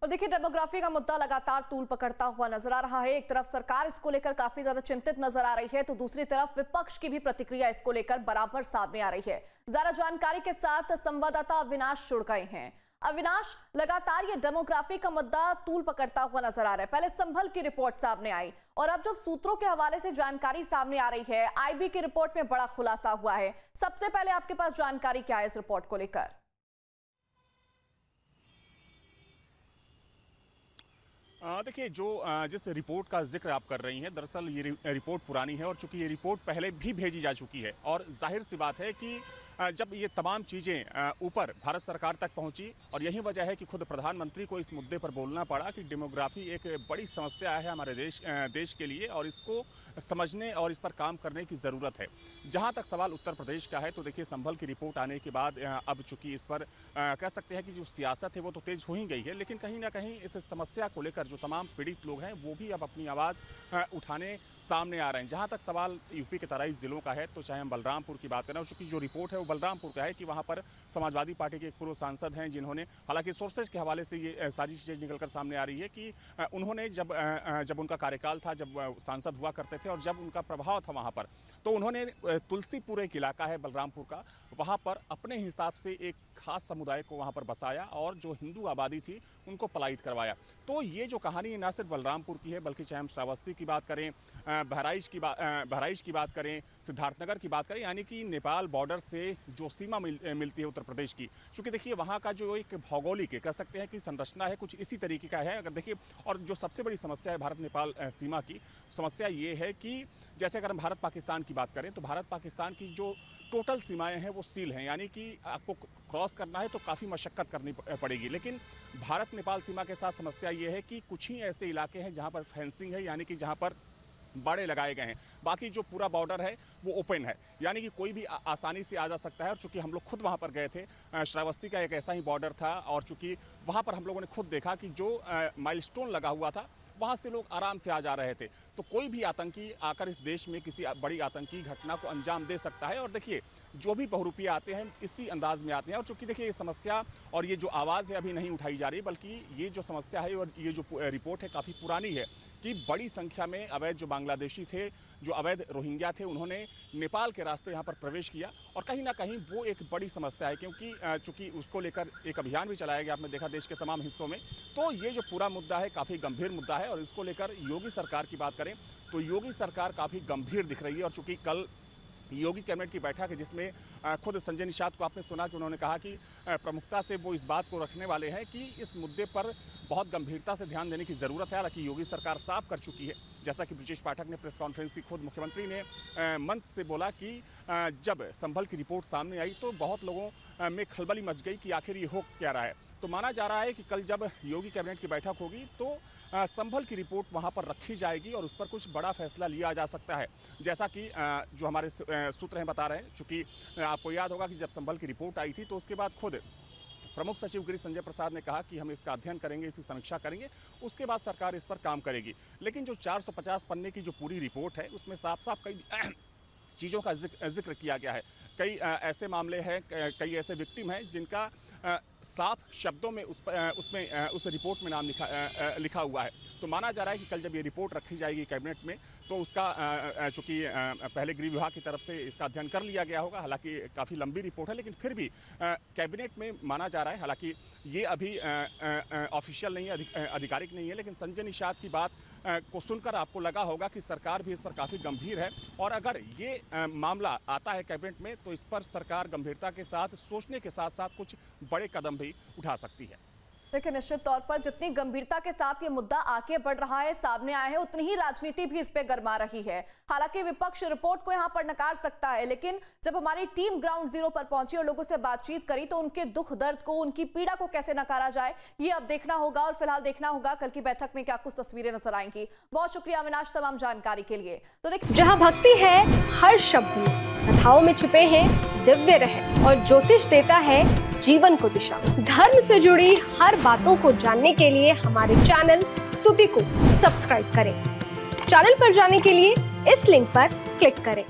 और देखिए, डेमोग्राफी का मुद्दा लगातार तूल पकड़ता हुआ नजर आ रहा है। एक तरफ सरकार इसको लेकर काफी ज्यादा चिंतित नजर आ रही है, तो दूसरी तरफ विपक्ष की भी प्रतिक्रिया इसको लेकर बराबर सामने आ रही है। ज्यादा जानकारी के साथ संवाददाता अविनाश जुड़ गए हैं। अविनाश, लगातार ये डेमोग्राफी का मुद्दा तूल पकड़ता हुआ नजर आ रहा है। पहले संभल की रिपोर्ट सामने आई और अब जब सूत्रों के हवाले से जानकारी सामने आ रही है, आईबी की रिपोर्ट में बड़ा खुलासा हुआ है। सबसे पहले आपके पास जानकारी क्या है इस रिपोर्ट को लेकर? देखिए, जिस रिपोर्ट का जिक्र आप कर रही हैं, दरअसल ये रिपोर्ट पुरानी है और चूंकि ये रिपोर्ट पहले भी भेजी जा चुकी है और जाहिर सी बात है कि जब ये तमाम चीज़ें ऊपर भारत सरकार तक पहुंची और यही वजह है कि खुद प्रधानमंत्री को इस मुद्दे पर बोलना पड़ा कि डेमोग्राफी एक बड़ी समस्या है हमारे देश के लिए और इसको समझने और इस पर काम करने की ज़रूरत है। जहां तक सवाल उत्तर प्रदेश का है, तो देखिए, संभल की रिपोर्ट आने के बाद अब चूंकि इस पर कह सकते हैं कि जो सियासत है वो तो तेज़ हो ही गई है, लेकिन कहीं ना कहीं इस समस्या को लेकर जो तमाम पीड़ित लोग हैं वो भी अब अपनी आवाज़ उठाने सामने आ रहे हैं। जहाँ तक सवाल यूपी के तराई ज़िलों का है, तो चाहे हम बलरामपुर की बात करें, और चूँकि जो रिपोर्ट है वो बलरामपुर का है कि वहाँ पर समाजवादी पार्टी के एक पूर्व सांसद हैं जिन्होंने, हालांकि सोर्सेज के हवाले से ये सारी चीज़ें निकलकर सामने आ रही है कि उन्होंने जब उनका कार्यकाल था, जब सांसद हुआ करते थे और जब उनका प्रभाव था वहाँ पर, तो उन्होंने तुलसीपुर एक इलाका है बलरामपुर का, वहाँ पर अपने हिसाब से एक खास समुदाय को वहाँ पर बसाया और जो हिंदू आबादी थी उनको पलायित करवाया। तो ये जो कहानी न सिर्फ बलरामपुर की है, बल्कि चाहे हम श्रावस्ती की बात करें, बहराइच की बात करें, सिद्धार्थनगर की बात करें, यानी कि नेपाल बॉर्डर से जो सीमा मिलती है उत्तर प्रदेश की, चूँकि देखिए वहाँ का जो एक भौगोलिक कह सकते हैं कि संरचना है, कुछ इसी तरीके का है। अगर देखिए, और जो सबसे बड़ी समस्या है भारत नेपाल सीमा की समस्या ये है कि जैसे अगर हम भारत पाकिस्तान की बात करें, तो भारत पाकिस्तान की जो टोटल सीमाएं हैं वो सील हैं, यानी कि आपको क्रॉस करना है तो काफ़ी मशक्क़त करनी पड़ेगी। लेकिन भारत नेपाल सीमा के साथ समस्या ये है कि कुछ ही ऐसे इलाके हैं जहां पर फेंसिंग है, यानी कि जहां पर बाड़े लगाए गए हैं। बाकी जो पूरा बॉर्डर है वो ओपन है, यानी कि कोई भी आसानी से आ जा सकता है। और चूंकि हम लोग खुद वहां पर गए थे, श्रावस्ती का एक ऐसा ही बॉर्डर था, और चूंकि वहां पर हम लोगों ने खुद देखा कि जो माइलस्टोन लगा हुआ था वहाँ से लोग आराम से आ जा रहे थे। तो कोई भी आतंकी आकर इस देश में किसी बड़ी आतंकी घटना को अंजाम दे सकता है। और देखिए, जो भी बहुरूपिये आते हैं इसी अंदाज में आते हैं। और चूंकि देखिए, ये समस्या और ये जो आवाज़ है अभी नहीं उठाई जा रही, बल्कि ये जो समस्या है और ये जो रिपोर्ट है काफ़ी पुरानी है कि बड़ी संख्या में अवैध जो बांग्लादेशी थे, जो अवैध रोहिंग्या थे, उन्होंने नेपाल के रास्ते यहाँ पर प्रवेश किया। और कहीं ना कहीं वो एक बड़ी समस्या है, क्योंकि चूंकि उसको लेकर एक अभियान भी चलाया गया, आपने देखा देश के तमाम हिस्सों में। तो ये जो पूरा मुद्दा है काफ़ी गंभीर मुद्दा है और इसको लेकर योगी सरकार की बात करें तो योगी सरकार काफ़ी गंभीर दिख रही है। और चूंकि कल योगी कैबिनेट की बैठक है जिसमें खुद संजय निषाद को आपने सुना कि उन्होंने कहा कि प्रमुखता से वो इस बात को रखने वाले हैं कि इस मुद्दे पर बहुत गंभीरता से ध्यान देने की ज़रूरत है। हालांकि योगी सरकार साफ कर चुकी है, जैसा कि ब्रिजेश पाठक ने प्रेस कॉन्फ्रेंस की खुद मुख्यमंत्री ने मंच से बोला कि जब संभल की रिपोर्ट सामने आई तो बहुत लोगों में खलबली मच गई कि आखिर ये हो क्या रहा है। तो माना जा रहा है कि कल जब योगी कैबिनेट की बैठक होगी तो संभल की रिपोर्ट वहां पर रखी जाएगी और उस पर कुछ बड़ा फैसला लिया जा सकता है। जैसा कि जो हमारे सूत्र हैं बता रहे हैं, चूँकि आपको याद होगा कि जब संभल की रिपोर्ट आई थी तो उसके बाद खुद प्रमुख सचिव गृह संजय प्रसाद ने कहा कि हम इसका अध्ययन करेंगे, इसकी समीक्षा करेंगे, उसके बाद सरकार इस पर काम करेगी। लेकिन जो 450 पन्ने की जो पूरी रिपोर्ट है उसमें साफ साफ कई चीज़ों का जिक्र किया गया है। कई ऐसे मामले हैं, कई ऐसे विक्टिम हैं जिनका साफ शब्दों में उस रिपोर्ट में नाम लिखा हुआ है। तो माना जा रहा है कि कल जब ये रिपोर्ट रखी जाएगी कैबिनेट में तो उसका चूँकि पहले गृह विभाग की तरफ से इसका अध्ययन कर लिया गया होगा। हालांकि काफ़ी लंबी रिपोर्ट है, लेकिन फिर भी कैबिनेट में माना जा रहा है, हालांकि ये अभी ऑफिशियल नहीं है, आधिकारिक नहीं है, लेकिन संजय निषाद की बात को सुनकर आपको लगा होगा कि सरकार भी इस पर काफ़ी गंभीर है। और अगर ये मामला आता है कैबिनेट में तो इस पर सरकार गंभीरता के साथ सोचने के साथ साथ कुछ बड़े कदम भी उठा सकती है। देखिए, निश्चित तौर पर जितनी गंभीरता के साथ ये मुद्दा आगे बढ़ रहा है, सामने आया है, उतनी ही राजनीति भी इस पे गरमा रही है। हालांकि विपक्ष रिपोर्ट को यहां पर नकार सकता है, लेकिन जब हमारी टीम ग्राउंड जीरो पर पहुंची और लोगों से बातचीत करी तो उनके दुख दर्द को, उनकी पीड़ा को कैसे नकारा जाए, ये अब देखना होगा। और फिलहाल देखना होगा कल की बैठक में क्या कुछ तस्वीरें नजर आएंगी। बहुत शुक्रिया अविनाश तमाम जानकारी के लिए। तो देखिए, जहाँ भक्ति है हर शब्द में, कथाओं में छुपे हैं दिव्य रहस्य और ज्योतिष देता है जीवन को दिशा। धर्म से जुड़ी हर बातों को जानने के लिए हमारे चैनल स्तुति को सब्सक्राइब करें। चैनल पर जाने के लिए इस लिंक पर क्लिक करें।